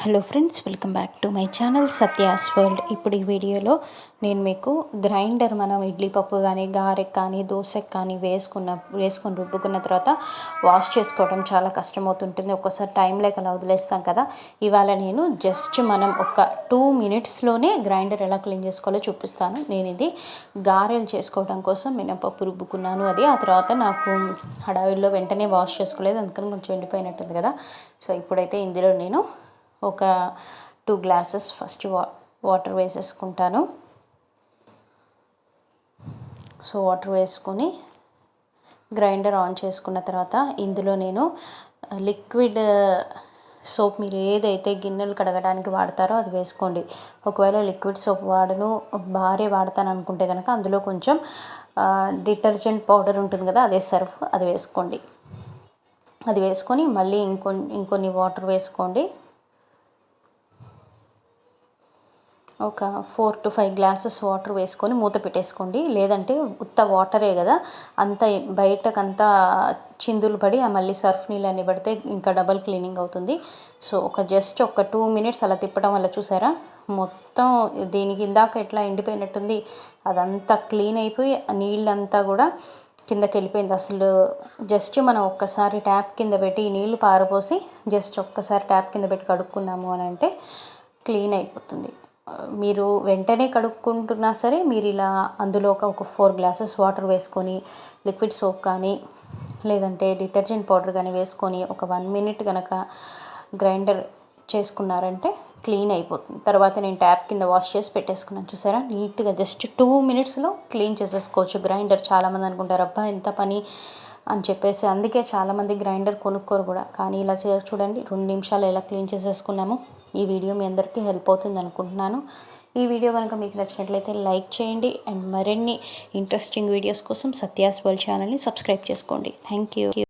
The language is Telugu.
Hello friends, welcome back to my channel Satya's world. ఇప్పుడు ఈ వీడియోలో నేను మీకు గ్రైండర్, మనం ఇడ్లీ పప్పు కానీ గారెకి కానీ దోశకి కానీ వేసుకొని రుబ్బుకున్న తర్వాత వాష్ చేసుకోవడం చాలా కష్టమవుతుంటుంది. ఒక్కోసారి టైం లేక అలా వదిలేస్తాం కదా. ఇవాళ నేను జస్ట్ మనం ఒక 2 minutesలోనే గ్రైండర్ ఎలా క్లీన్ చేసుకోవాలో చూపిస్తాను. నేను ఇది గారెలు చేసుకోవడం కోసం మినపప్పు రుబ్బుకున్నాను. ఆ తర్వాత నాకు హడావిడిలో వెంటనే వాష్ చేసుకోలేదు, అందుకని కొంచెం ఎండిపోయినట్టుంది కదా. సో ఇప్పుడైతే ఇందులో నేను ఒక 2 glasses ఫస్ట్ వాటర్ వేసేసుకుంటాను. సో వాటర్ వేసుకొని గ్రైండర్ ఆన్ చేసుకున్న తర్వాత ఇందులో నేను లిక్విడ్ సోప్, మీరు ఏదైతే గిన్నెలు కడగడానికి వాడతారో అది వేసుకోండి. ఒకవేళ లిక్విడ్ సోప్ బారే వాడతాను అనుకుంటే కనుక అందులో కొంచెం డిటర్జెంట్ పౌడర్ ఉంటుంది కదా, అదే సర్ఫ్, అది వేసుకోండి. అది వేసుకొని మళ్ళీ ఇంకొన్ని వాటర్ వేసుకోండి. ఒక 4 to 5 glasses వాటర్ వేసుకొని మూత పెట్టేసుకోండి. లేదంటే ఉత్త వాటరే కదా, అంత బయటకంతా చిందులు పడి మళ్ళీ సర్ఫ్ నీళ్ళని పడితే ఇంకా డబల్ క్లీనింగ్ అవుతుంది. సో జస్ట్ ఒక 2 minutes అలా తిప్పడం వల్ల చూసారా, మొత్తం దీనికి ఇందాక ఎట్లా ఎండిపోయినట్టుంది, అదంతా క్లీన్ అయిపోయి నీళ్ళంతా కూడా కిందకి వెళ్ళిపోయింది. అసలు జస్ట్ మనం ఒక్కసారి ట్యాప్ కింద పెట్టి నీళ్ళు పారపోసి జస్ట్ ఒక్కసారి ట్యాప్ కింద పెట్టి కడుక్కున్నాము అని అంటే క్లీన్ అయిపోతుంది. మీరు వెంటనే కడుక్కుంటున్నా సరే మీరు ఇలా అందులో ఒక 4 glasses వాటర్ వేసుకొని లిక్విడ్ సోప్ కానీ లేదంటే డిటర్జెంట్ పౌడర్ కానీ వేసుకొని ఒక 1 minute కనుక గ్రైండర్ చేసుకున్నారంటే క్లీన్ అయిపోతుంది. తర్వాత నేను ట్యాప్ కింద వాష్ చేసి పెట్టేసుకున్నాను. చూసారా, నీట్గా జస్ట్ 2 minutesలో క్లీన్ చేసేసుకోవచ్చు గ్రైండర్. చాలామంది అనుకుంటారు అబ్బా ఎంత పని అని చెప్పేసి, అందుకే చాలామంది గ్రైండర్ కొనుక్కోరు కూడా. కానీ ఇలా చూడండి, 2 నిమిషాలు ఎలా క్లీన్ చేసేసుకున్నాము. ఈ వీడియో మీ అందరికీ హెల్ప్ అవుతుంది అనుకుంటున్నాను. ఈ వీడియో కనుక మీకు నచ్చినట్లయితే లైక్ చేయండి అండ్ మరిన్ని ఇంట్రెస్టింగ్ వీడియోస్ కోసం సత్యాస్ వరల్డ్ ఛానల్ని సబ్స్క్రైబ్ చేసుకోండి. Thank you.